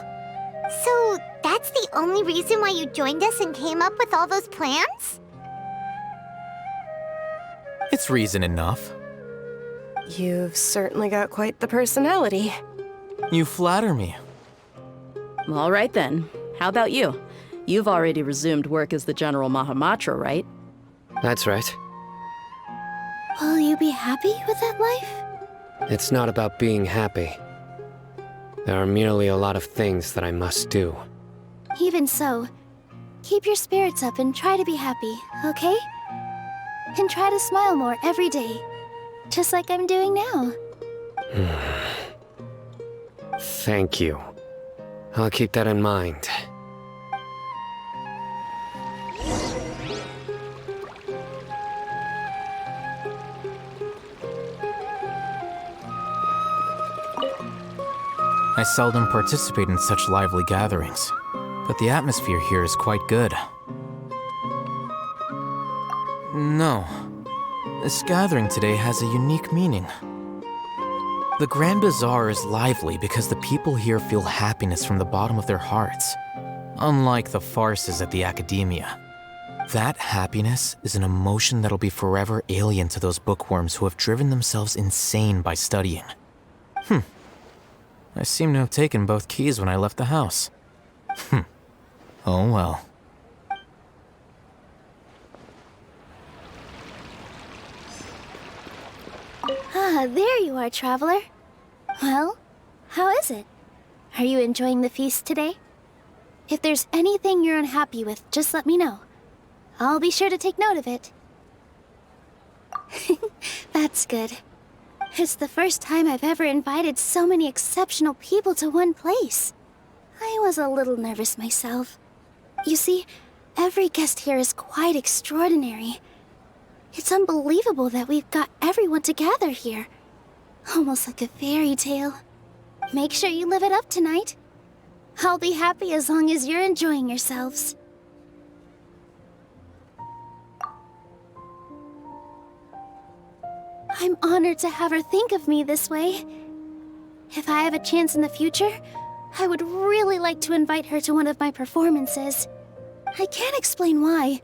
So, that's the only reason why you joined us and came up with all those plans? It's reason enough. You've certainly got quite the personality. You flatter me. All right then. How about you? You've already resumed work as the General Mahamatra, right? That's right. Will you be happy with that life? It's not about being happy. There are merely a lot of things that I must do. Even so, keep your spirits up and try to be happy, okay? And try to smile more every day, just like I'm doing now. Thank you. I'll keep that in mind. I seldom participate in such lively gatherings, but the atmosphere here is quite good. No, this gathering today has a unique meaning. The Grand Bazaar is lively because the people here feel happiness from the bottom of their hearts, unlike the farces at the Academia. That happiness is an emotion that'll be forever alien to those bookworms who have driven themselves insane by studying. I seem to have taken both keys when I left the house. Oh well. Ah, there you are, traveler. Well, how is it? Are you enjoying the feast today? If there's anything you're unhappy with, just let me know. I'll be sure to take note of it. That's good. It's the first time I've ever invited so many exceptional people to one place. I was a little nervous myself. You see, every guest here is quite extraordinary. It's unbelievable that we've got everyone together here. Almost like a fairy tale. Make sure you live it up tonight. I'll be happy as long as you're enjoying yourselves. I'm honored to have her think of me this way. If I have a chance in the future, I would really like to invite her to one of my performances. I can't explain why,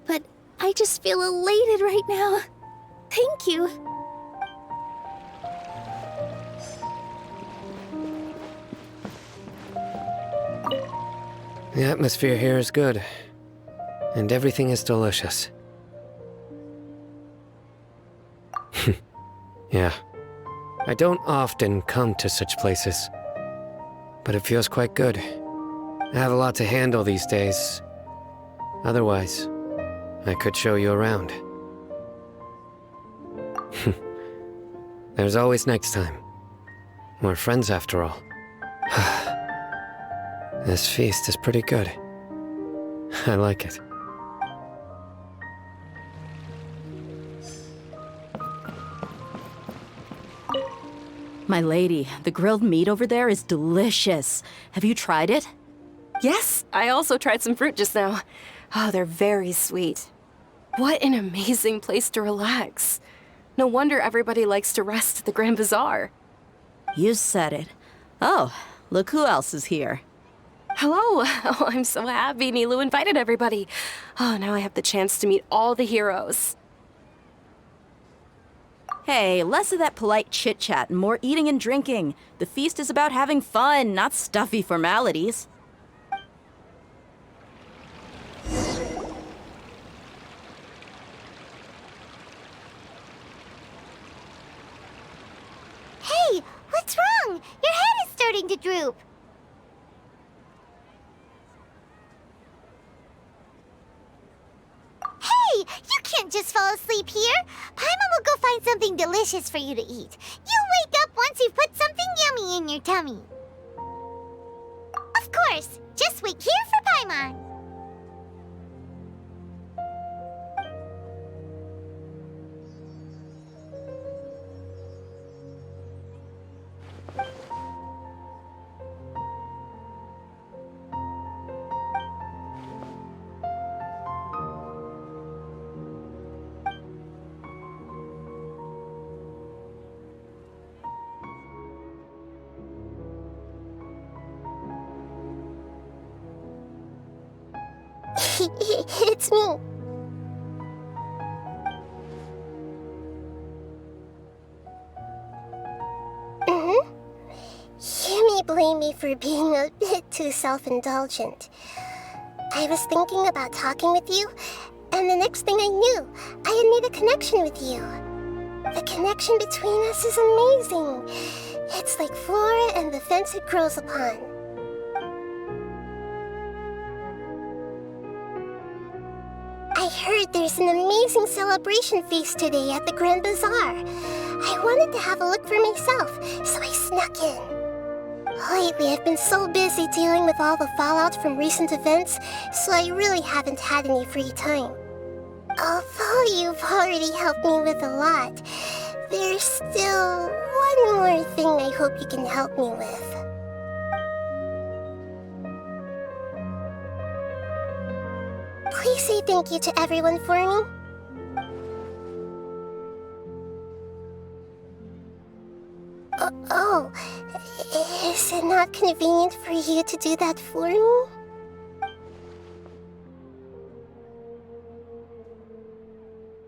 but I just feel elated right now. Thank you. The atmosphere here is good, and everything is delicious. Yeah. I don't often come to such places, but it feels quite good. I have a lot to handle these days. Otherwise, I could show you around. There's always next time. We're friends after all. This feast is pretty good. I like it. My lady, the grilled meat over there is delicious. Have you tried it? Yes, I also tried some fruit just now. Oh, they're very sweet. What an amazing place to relax. No wonder everybody likes to rest at the Grand Bazaar. You said it. Oh, look who else is here. Hello. Oh, I'm so happy Nilu invited everybody. Oh, now I have the chance to meet all the heroes. Hey, less of that polite chit-chat and more eating and drinking. The feast is about having fun, not stuffy formalities. Hey, what's wrong? Your head is starting to droop. Hey, you can't just fall asleep here. Paimon will go find something delicious for you to eat. You'll wake up once you've put something yummy in your tummy. Of course, just wait here for Paimon. It's me. You may blame me for being a bit too self-indulgent. I was thinking about talking with you, and the next thing I knew, I had made a connection with you. The connection between us is amazing. It's like flora and the fence it grows upon. I heard there's an amazing celebration feast today at the Grand Bazaar. I wanted to have a look for myself, so I snuck in. Lately, I've been so busy dealing with all the fallout from recent events, so I really haven't had any free time. Although you've already helped me with a lot, there's still one more thing I hope you can help me with. Please say thank you to everyone for me. Oh, is it not convenient for you to do that for me?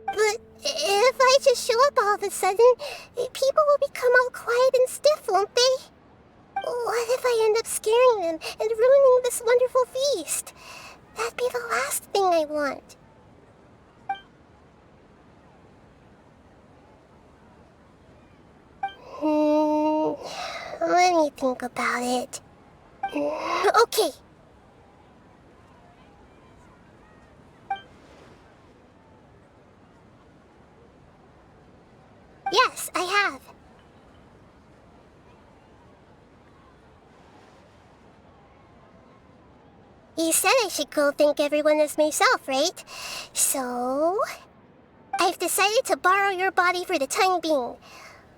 But if I just show up all of a sudden, people will become all quiet and stiff, won't they? What if I end up scaring them and ruining this wonderful feast? That'd be the last thing I want. Let me think about it. Okay. Yes, I have. You said I should go thank everyone as myself, right? So... I've decided to borrow your body for the time being.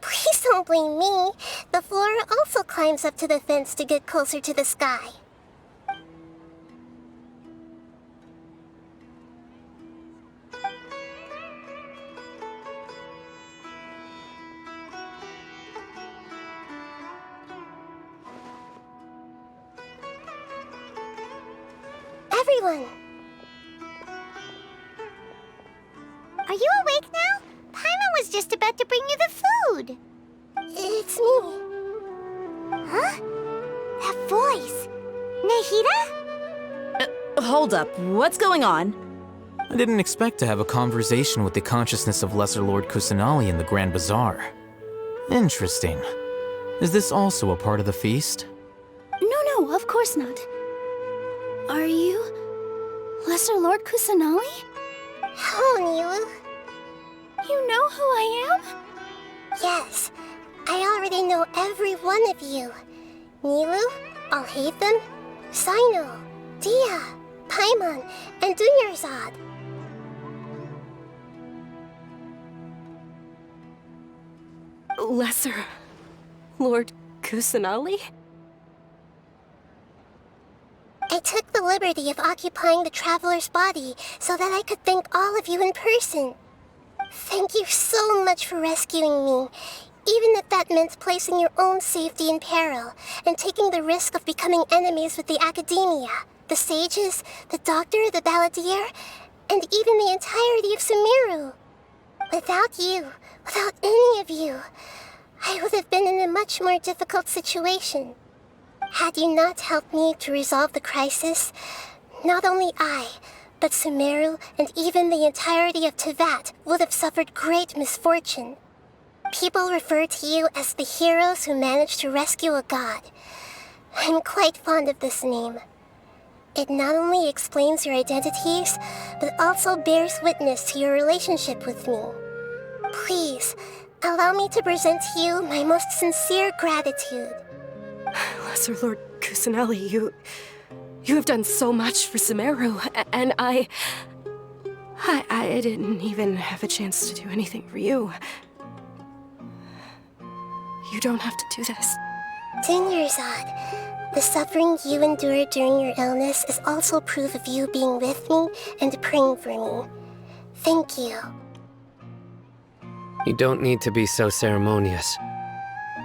Please don't blame me. The flora also climbs up to the fence to get closer to the sky. Everyone! Are you awake now? Paimon was just about to bring you the food. It's me. Huh? That voice. Nahida? Hold up, what's going on? I didn't expect to have a conversation with the consciousness of Lesser Lord Kusanali in the Grand Bazaar. Interesting. Is this also a part of the feast? No, of course not. Are you Lesser Lord Kusanali? Hello, Nilu. You know who I am? Yes, I already know every one of you. Nilu, Alhaitham, Sino, Dia, Paimon, and Dunyarzad. Lesser Lord Kusanali? I took the liberty of occupying the traveler's body so that I could thank all of you in person. Thank you so much for rescuing me, even if that meant placing your own safety in peril and taking the risk of becoming enemies with the academia, the sages, the doctor, the balladeer, and even the entirety of Sumeru. Without you, without any of you, I would have been in a much more difficult situation. Had you not helped me to resolve the crisis, not only I, but Sumeru and even the entirety of Tevat would have suffered great misfortune. People refer to you as the heroes who managed to rescue a god. I'm quite fond of this name. It not only explains your identities, but also bears witness to your relationship with me. Please, allow me to present to you my most sincere gratitude. Lesser Lord Kusanali, you have done so much for Sumeru, and I didn't even have a chance to do anything for you. You don't have to do this. Dunyarzad, the suffering you endured during your illness is also proof of you being with me and praying for me. Thank you. You don't need to be so ceremonious.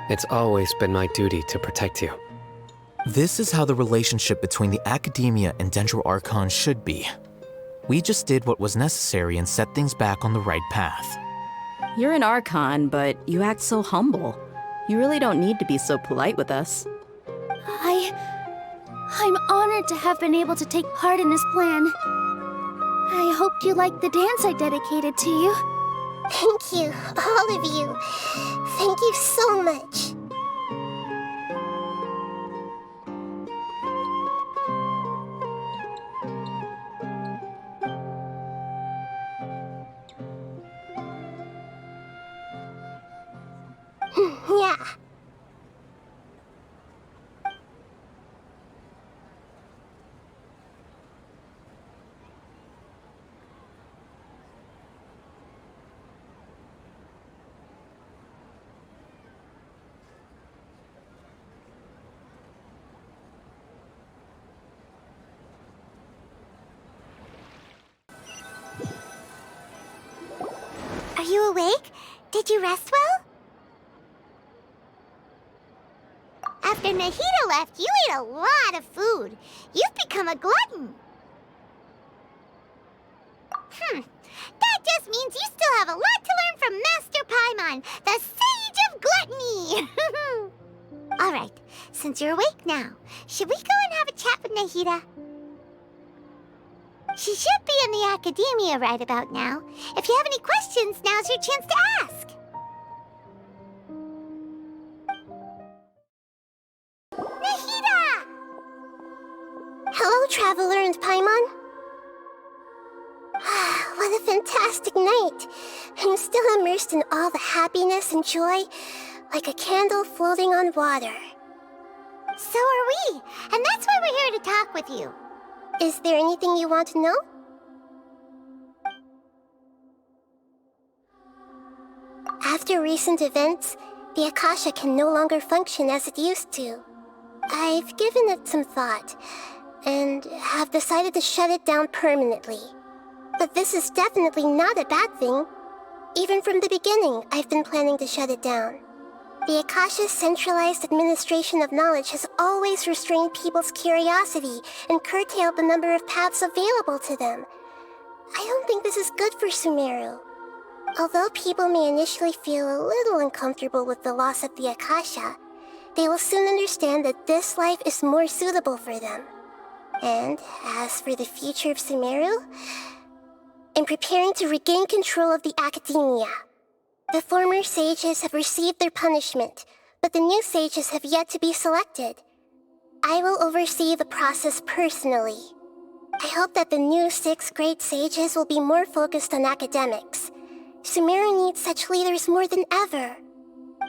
It's always been my duty to protect you. This is how the relationship between the Academia and Dendro Archon should be. We just did what was necessary and set things back on the right path. You're an Archon, but you act so humble. You really don't need to be so polite with us. I'm honored to have been able to take part in this plan. I hoped you liked the dance I dedicated to you. Thank you, all of you. Thank you so much. Yeah. Are you awake? Did you rest well? After Nahida left, you ate a lot of food. You've become a glutton. That just means you still have a lot to learn from Paimon, the Sage of Gluttony! Alright, since you're awake now, should we go and have a chat with Nahida? She should be in the academia right about now. If you have any questions, now's your chance to ask. Nahida! Hello, Traveler and Paimon. What a fantastic night. I'm still immersed in all the happiness and joy, like a candle floating on water. So are we, and that's why we're here to talk with you. Is there anything you want to know? After recent events, the akasha can no longer function as it used to. I've given it some thought, and have decided to shut it down permanently. But this is definitely not a bad thing. Even from the beginning, I've been planning to shut it down. The akasha's centralized administration of knowledge has always restrained people's curiosity and curtailed the number of paths available to them. I don't think this is good for Sumeru. Although people may initially feel a little uncomfortable with the loss of the akasha, they will soon understand that this life is more suitable for them. And as for the future of Sumeru, I'm preparing to regain control of the academia. The former sages have received their punishment, but the new sages have yet to be selected. I will oversee the process personally. I hope that the new 6 great sages will be more focused on academics. Sumeru needs such leaders more than ever.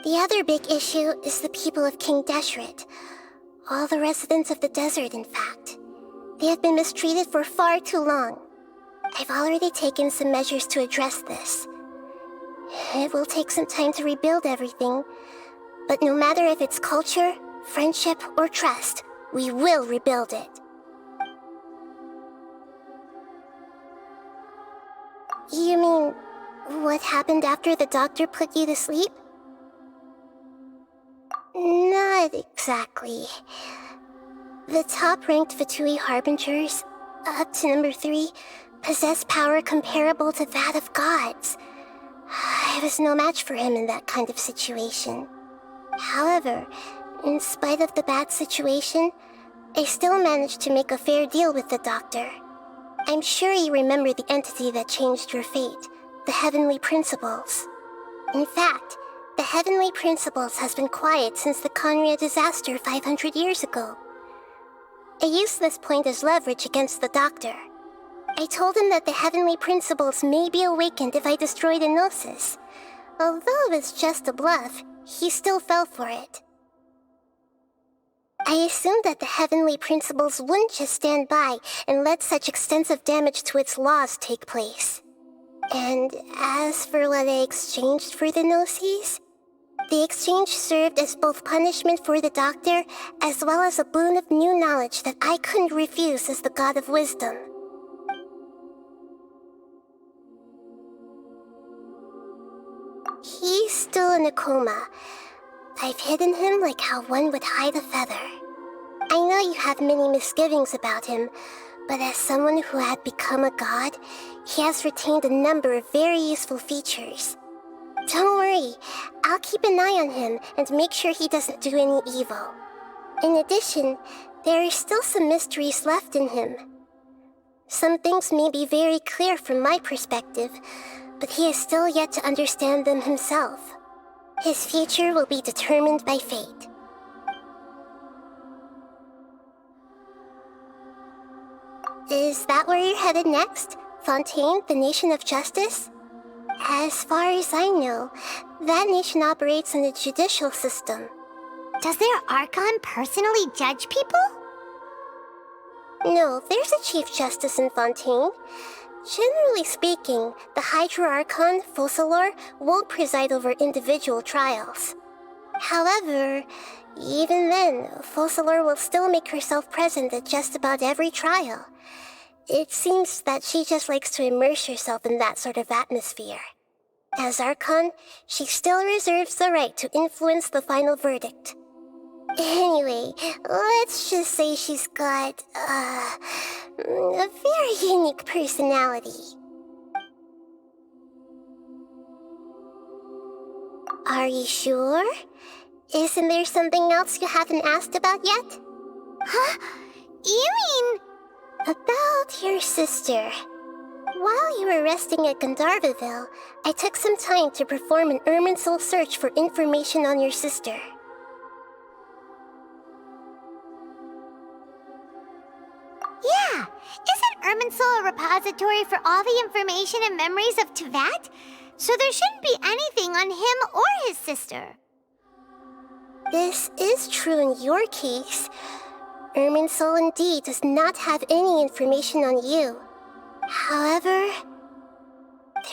The other big issue is the people of King Deshret. All the residents of the desert, in fact. They have been mistreated for far too long. I've already taken some measures to address this. It will take some time to rebuild everything, but no matter if it's culture, friendship, or trust, we will rebuild it. You mean, what happened after the doctor put you to sleep? Not exactly. The top-ranked Fatui Harbingers, up to number 3, possess power comparable to that of gods. I was no match for him in that kind of situation. However, in spite of the bad situation, I still managed to make a fair deal with the doctor. I'm sure you remember the entity that changed your fate, the Heavenly Principles. In fact, the Heavenly Principles has been quiet since the Conria disaster 500 years ago. I used this point as leverage against the doctor. I told him that the Heavenly Principles may be awakened if I destroy the Gnosis. Although it was just a bluff, he still fell for it. I assumed that the Heavenly Principles wouldn't just stand by and let such extensive damage to its laws take place. And as for what I exchanged for the Gnosis, the exchange served as both punishment for the doctor as well as a boon of new knowledge that I couldn't refuse as the God of Wisdom. He's still in a coma. I've hidden him like how one would hide a feather. I know you have many misgivings about him, but as someone who had become a god, he has retained a number of very useful features. Don't worry, I'll keep an eye on him and make sure he doesn't do any evil. In addition, there are still some mysteries left in him. Some things may be very clear from my perspective, but he is still yet to understand them himself. His future will be determined by fate. Is that where you're headed next? Fontaine, the Nation of Justice? As far as I know, that nation operates in the judicial system. Does their archon personally judge people? No, there's a Chief Justice in Fontaine. Generally speaking, the Hydra Archon, Focalor, won't preside over individual trials. However, even then, Focalor will still make herself present at just about every trial. It seems that she just likes to immerse herself in that sort of atmosphere. As Archon, she still reserves the right to influence the final verdict. Anyway, let's just say she's got, a very unique personality. Are you sure? Isn't there something else you haven't asked about yet? Huh? You mean... About your sister. While you were resting at Gandharvaville, I took some time to perform an Irminsul search for information on your sister. Yeah! Isn't Irminsul a repository for all the information and memories of Teyvat? So there shouldn't be anything on him or his sister. This is true in your case. Irminsul indeed does not have any information on you. However,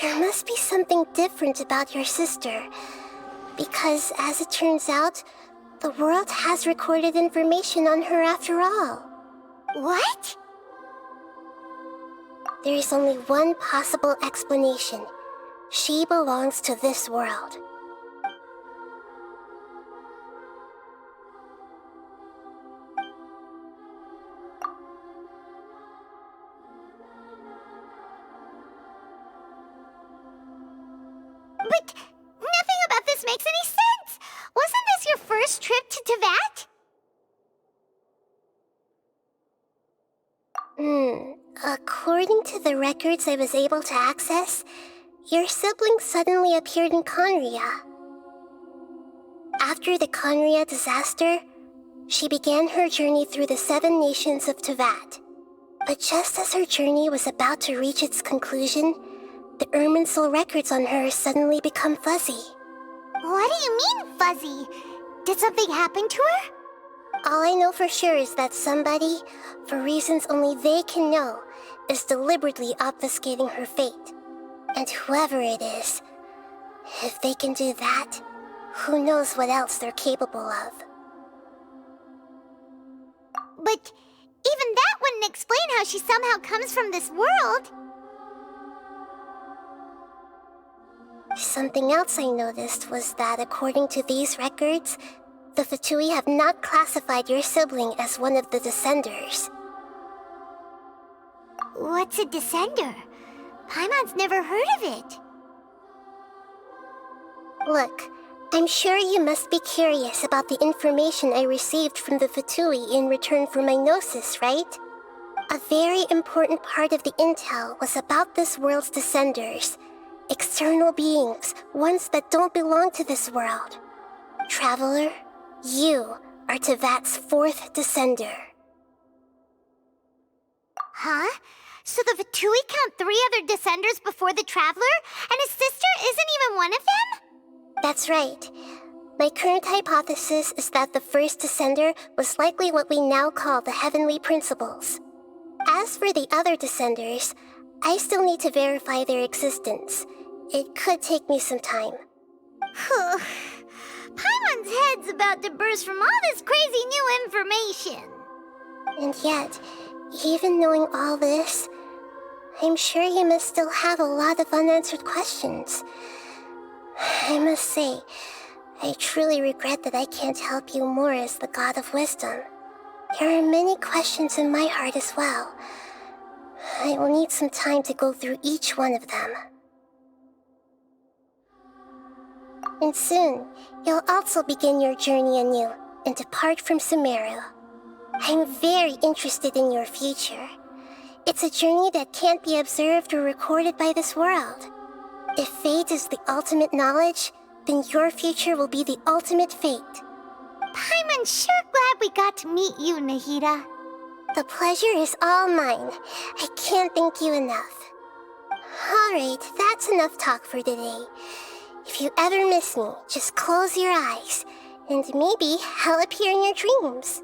there must be something different about your sister. Because, as it turns out, the world has recorded information on her after all. What? There is only one possible explanation. She belongs to this world. But nothing about this makes any sense! Wasn't this your first trip to Teyvat? According to the records I was able to access, your sibling suddenly appeared in Conria. After the Conria disaster, she began her journey through the 7 nations of Teyvat. But just as her journey was about to reach its conclusion, the Irminsul records on her suddenly become fuzzy. What do you mean, fuzzy? Did something happen to her? All I know for sure is that somebody, for reasons only they can know, is deliberately obfuscating her fate. And whoever it is, if they can do that, who knows what else they're capable of. But even that wouldn't explain how she somehow comes from this world. Something else I noticed was that according to these records, the Fatui have not classified your sibling as one of the Descenders. What's a Descender? Paimon's never heard of it. Look, I'm sure you must be curious about the information I received from the Fatui in return for my gnosis, right? A very important part of the intel was about this world's Descenders. External beings, ones that don't belong to this world. Traveler, you are Teyvat's 4th Descender. Huh? So the Fatui count 3 other Descenders before the Traveler, and his sister isn't even one of them? That's right. My current hypothesis is that the first Descender was likely what we now call the Heavenly Principles. As for the other Descenders, I still need to verify their existence. It could take me some time. Paimon's head's about to burst from all this crazy new information. And yet, even knowing all this, I'm sure you must still have a lot of unanswered questions. I must say, I truly regret that I can't help you more as the God of Wisdom. There are many questions in my heart as well. I will need some time to go through each one of them. And soon, you'll also begin your journey anew and depart from Sumeru. I'm very interested in your future. It's a journey that can't be observed or recorded by this world. If fate is the ultimate knowledge, then your future will be the ultimate fate. Paimon's sure glad we got to meet you, Nahida. The pleasure is all mine. I can't thank you enough. Alright, that's enough talk for today. If you ever miss me, just close your eyes, and maybe I'll appear in your dreams.